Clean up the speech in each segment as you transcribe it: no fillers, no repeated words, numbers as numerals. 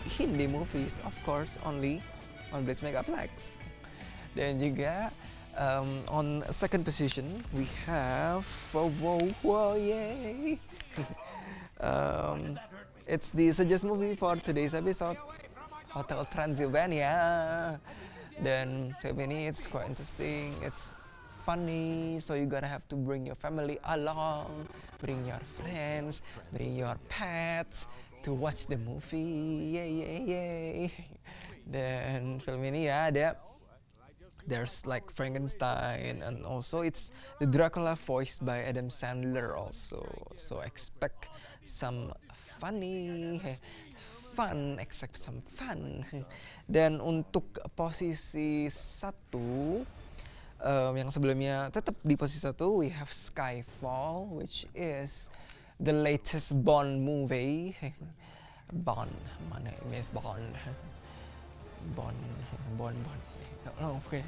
Hindi movies, of course, only on Blitz Megaplex. Dan juga on second position we have yay. It's the suggest movie for today's episode, Hotel Transylvania. Dan film ini it's quite interesting, it's funny, so you gotta have to bring your family along, bring your friends, bring your pets to watch the movie. Yay. Dan film ini ya there's like Frankenstein, and also it's the Dracula voiced by Adam Sandler also. So expect some expect some fun. Dan untuk posisi 1, yang sebelumnya tetap di posisi 1, we have Skyfall, which is the latest Bond movie. Bond, my name is Bond. Bond. Okay.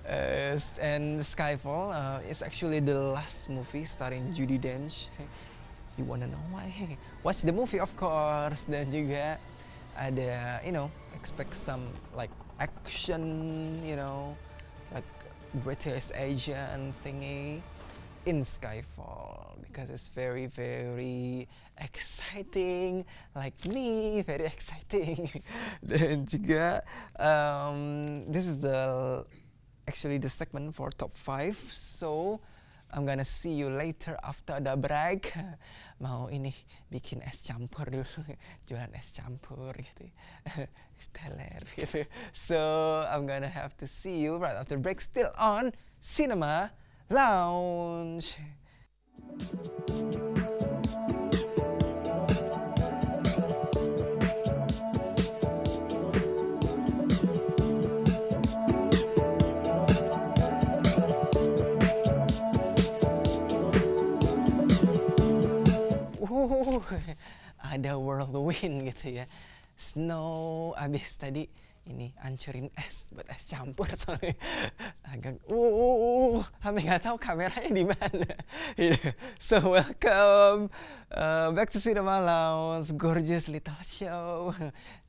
And Skyfall is actually the last movie starring Judi Dench. You wanna know why? Watch the movie, of course. Dan juga ada, expect some like action, like British Asian thingy in Skyfall, because it's very, very exciting, like me, very exciting. Dan juga this is actually the segment for top 5, so I'm gonna see you later after the break. Mau bikin es campur dulu, jualan es campur gitu, teler gitu. So I'm gonna have to see you right after break, still on Cinema Lounge. Ada whirlwind gitu ya, snow. Abis tadi ancurin es buat es campur, soalnya agak sampai nggak tahu kameranya di mana. So welcome back to Cinema Lounge, gorgeous little show.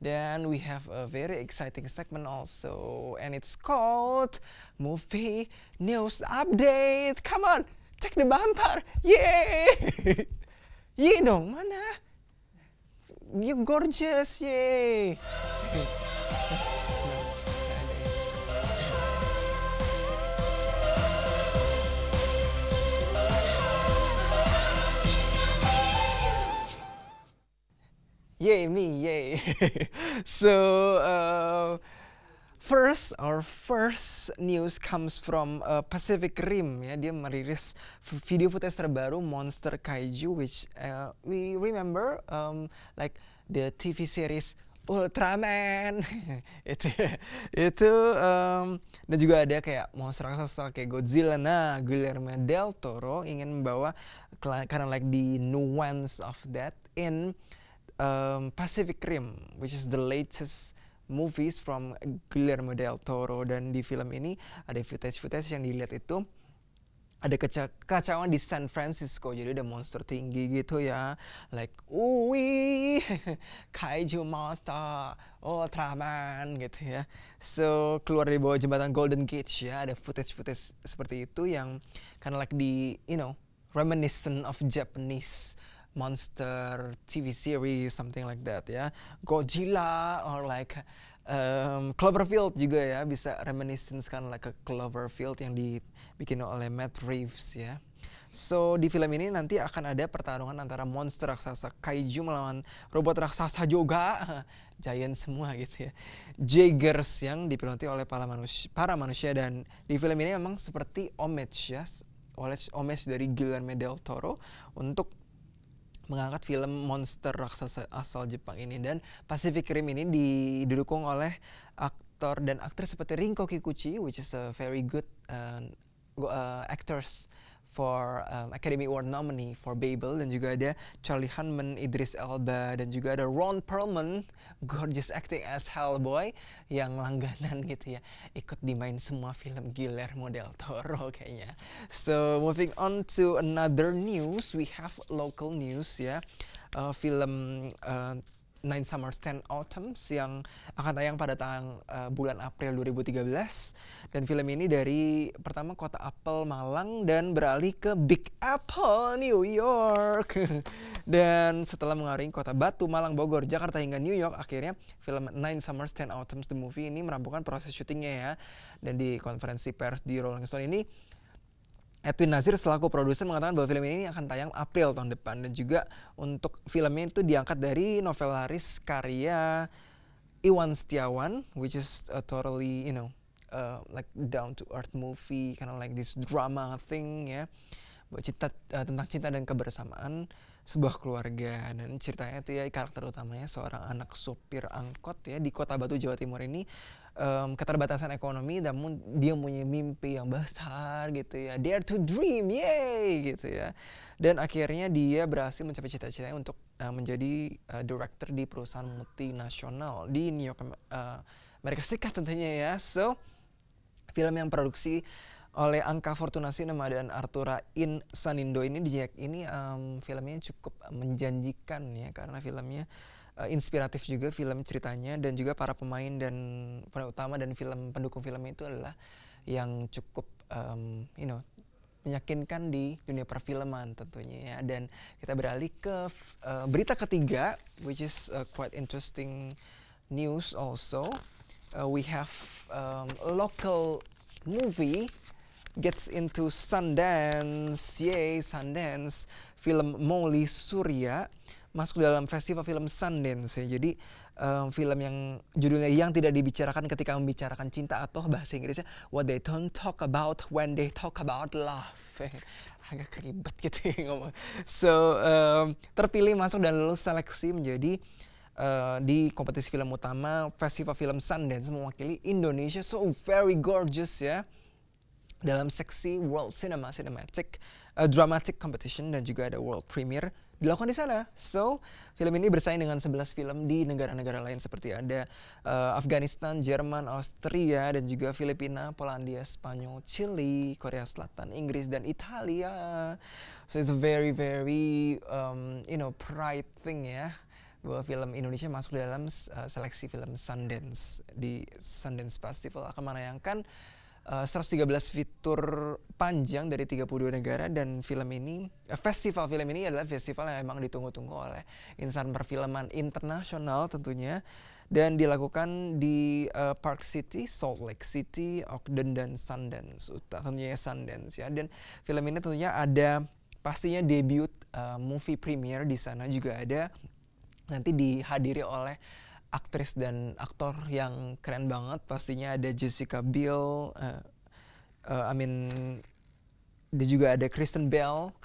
Dan we have a very exciting segment also, and it's called Movie News Update. Come on, check the bumper, yay! Ye dong, mana? You gorgeous, yay! Yay, me, yay! So, our first news comes from Pacific Rim ya. Dia merilis video footage terbaru Monster Kaiju, which we remember like the TV series Ultraman. itu dan juga ada kayak monster raksasa kayak Godzilla. Nah, Guillermo del Toro ingin membawa kind of like the nuance of that in Pacific Rim, which is the latest movies from Guillermo del Toro. Dan di film ini ada footage yang dilihat itu ada kekacauan di San Francisco, jadi ada monster tinggi gitu ya, like kaiju monster Ultraman gitu ya. So keluar dari bawah jembatan Golden Gate ya, ada footage seperti itu yang kind of like di reminiscent of Japanese monster TV series, something like that ya. Godzilla or like Cloverfield juga ya, bisa reminiscence kan like a Cloverfield yang dibikin oleh Matt Reeves ya. So di film ini nanti akan ada pertarungan antara monster raksasa kaiju melawan robot raksasa juga, giant semua gitu ya, Jaegers, yang diperankan oleh para manusia. Dan di film ini memang seperti homage dari Guillermo del Toro untuk mengangkat film monster raksasa asal Jepang ini. Dan Pacific Rim ini didukung oleh aktor dan aktris seperti Rinko Kikuchi, which is a very good actors for Academy Award nominee for Babel. Dan juga ada Charlie Hunnam, Idris Elba, dan juga ada Ron Perlman, gorgeous acting as Hellboy, yang langganan gitu ya, ikut dimain semua film Guillermo del Toro kayaknya. So moving on to another news, we have local news ya. Film Nine Summers 10 Autumns yang akan tayang pada bulan April 2013. Dan film ini dari pertama kota Apple Malang dan beralih ke Big Apple New York. Dan setelah mengarungi kota Batu, Malang, Bogor, Jakarta hingga New York, akhirnya film Nine Summers 10 Autumns the movie ini merampungkan proses syutingnya ya. Dan di konferensi pers di Rolling Stone ini, Edwin Nazir selaku produser mengatakan bahwa film ini akan tayang April tahun depan, dan juga untuk filmnya itu diangkat dari novel laris karya Iwan Setiawan, which is a totally like down to earth movie, kind of like this drama thing ya, tentang cinta dan kebersamaan sebuah keluarga. Dan ceritanya itu ya, karakter utamanya seorang anak sopir angkot ya di kota Batu, Jawa Timur ini, keterbatasan ekonomi, namun dia punya mimpi yang besar gitu ya, dare to dream, yay gitu ya. Dan akhirnya dia berhasil mencapai cita-citanya untuk menjadi director di perusahaan multinasional di New York, Amerika Serikat tentunya ya. So film yang produksi oleh Angka Fortuna Cinema dan Artura Insanindo ini filmnya cukup menjanjikan ya, karena filmnya inspiratif juga film ceritanya, dan juga para pemain utama dan pendukung filmnya itu adalah yang cukup meyakinkan di dunia perfilman tentunya ya. Dan kita beralih ke berita ketiga, which is quite interesting news also. We have local movie gets into Sundance, yay Sundance. Film Molly Surya masuk dalam festival film Sundance ya. Jadi film yang judulnya Yang Tidak Dibicarakan Ketika Membicarakan Cinta, atau bahasa Inggrisnya What They Don't Talk About When They Talk About Love. Agak ribet gitu ya ngomong. So terpilih masuk dan lulus seleksi menjadi di kompetisi film utama Festival Film Sundance mewakili Indonesia, so very gorgeous ya, dalam seksi World Cinematic Dramatic Competition, dan juga ada World Premiere dilakukan di sana. So, film ini bersaing dengan 11 film di negara-negara lain seperti ada Afghanistan, Jerman, Austria, dan juga Filipina, Polandia, Spanyol, Chili, Korea Selatan, Inggris, dan Italia. So it's a very pride thing ya, bahwa film Indonesia masuk dalam seleksi film Sundance. Di Sundance Festival akan menayangkan 113 fitur panjang dari 32 negara, dan festival film ini adalah festival yang memang ditunggu-tunggu oleh insan perfilman internasional tentunya, dan dilakukan di Park City, Salt Lake City, Ogden, dan Sundance, tentunya Sundance ya. Dan film ini tentunya ada pastinya debut movie premiere di sana, juga ada nanti dihadiri oleh aktris dan aktor yang keren banget. Pastinya ada Jessica Biel, dia juga ada Kristen Bell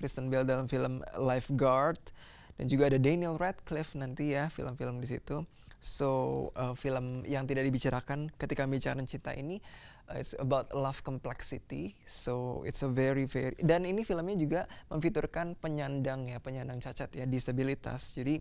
dalam film Lifeguard, dan juga ada Daniel Radcliffe nanti ya, film-film di situ. So film Yang Tidak Dibicarakan Ketika Membicarakan Cinta ini it's about love complexity. So it's a very dan ini filmnya juga memfiturkan penyandang cacat ya, disabilitas. Jadi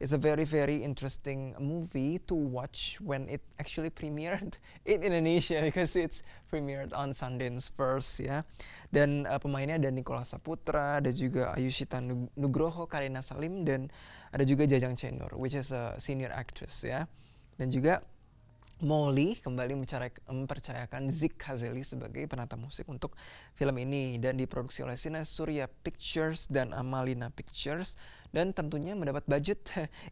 it's a very interesting movie to watch when it actually premiered in Indonesia, because it's premiered on Sundance first ya. Dan pemainnya ada Nicholas Saputra, ada juga Ayushita Nugroho, Karina Salim, dan ada juga Jajang Cendur, which is a senior actress ya. Dan juga Molly kembali mempercayakan Zik Hazeli sebagai penata musik untuk film ini, dan diproduksi oleh Sina Surya Pictures dan Amalina Pictures, dan tentunya mendapat budget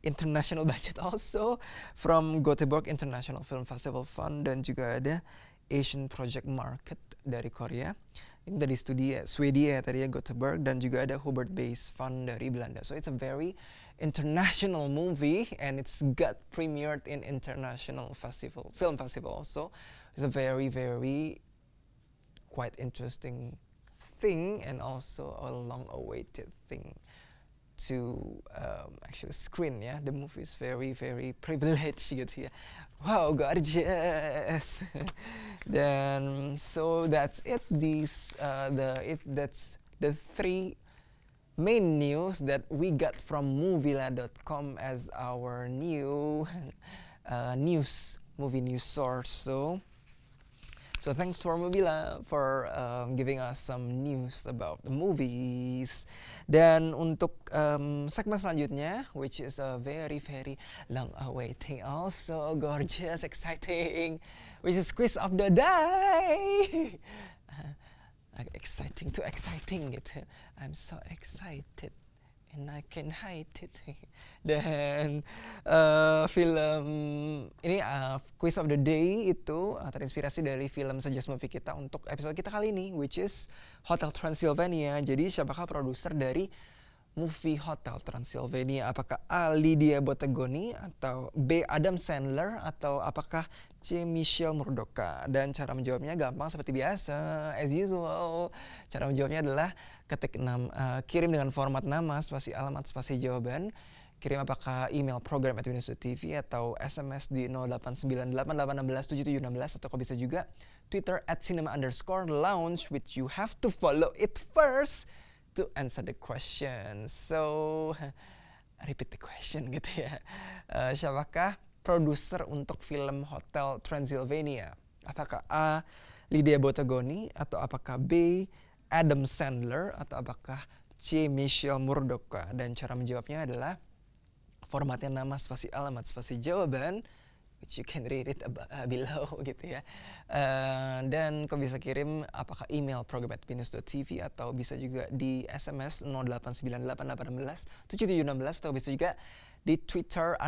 international budget also from Gothenburg International Film Festival Fund, dan juga ada Asian Project Market dari Korea, ini dari Swedia tadi ya, Gothenburg, dan juga ada Hubert Base Fund dari Belanda. So it's a very international movie, and it's got premiered in international film festival also. It's a very quite interesting thing, and also a long awaited thing to actually screen ya. The movie is very privileged gitu ya. Wow, gorgeous. Dan so that's it. That's the three main news that we got from Moviela.com as our new movie news source. So So thanks for Mobila for giving us some news about the movies. Dan untuk segmen selanjutnya, which is a very long awaiting, also gorgeous, exciting, which is quiz of the day. Exciting to exciting gitu. I'm so excited and I can hide it. Dan film ini quiz of the day itu terinspirasi dari film Suggest Movie kita untuk episode kita kali ini, which is Hotel Transylvania. Jadi siapakah produser dari movie Hotel Transylvania? Apakah A. Lydia Bottagoni, atau B. Adam Sandler, atau apakah C. Michelle Murdoka? Dan cara menjawabnya gampang seperti biasa, as usual. Cara menjawabnya adalah ketik kirim dengan format nama, spasi alamat, spasi jawaban. Kirim apakah email program@binus.tv atau SMS di 0898866776, atau kau bisa juga Twitter @cinema_lounge, which you have to follow it first to answer the question. So, repeat the question gitu ya. Siapakah produser untuk film Hotel Transylvania? Apakah A. Lydia Bottagoni, atau apakah B. Adam Sandler, atau apakah C. Michelle Murdoka? Dan cara menjawabnya adalah formatnya nama, spasi alamat, spasi jawaban, which you can read it below gitu ya. Dan kau bisa kirim apakah email program@binus.tv, atau bisa juga di SMS 0898866776, atau bisa juga di Twitter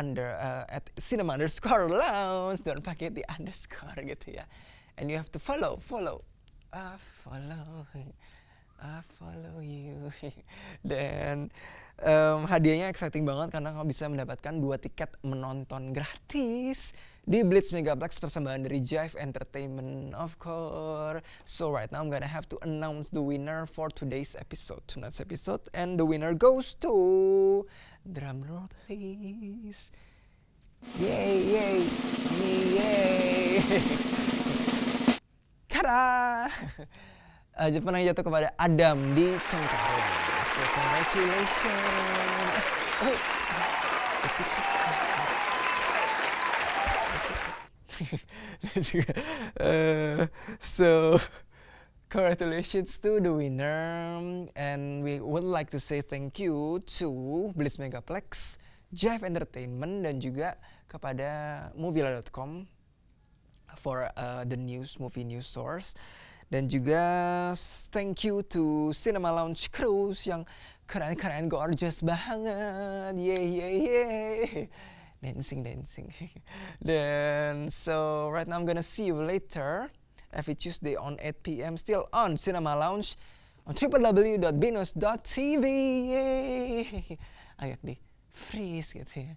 @cinema_lounge. Don't pakai di underscore gitu ya. And you have to follow. I follow you. Dan hadiahnya exciting banget karena kamu bisa mendapatkan 2 tiket menonton gratis di Blitz Megaplex, persembahan dari Jive Entertainment, of course. So right now I'm gonna have to announce the winner for tonight's episode, and the winner goes to, drum roll please. Yay, me yay. Tada! Pernah jatuh kepada Adam di Cengkareng. So congratulations. So congratulations to the winner, and we would like to say thank you to Blitz Megaplex, Jive Entertainment, dan juga kepada Movila.com for the movie news source. Dan juga thank you to Cinema Lounge Cruise yang keren-keren, gorgeous banget. Yay. Dancing. Then so right now I'm gonna see you later every Tuesday on 8 p.m. still on Cinema Lounge on www.binus.tv. Yay. Agak di freeze gitu ya.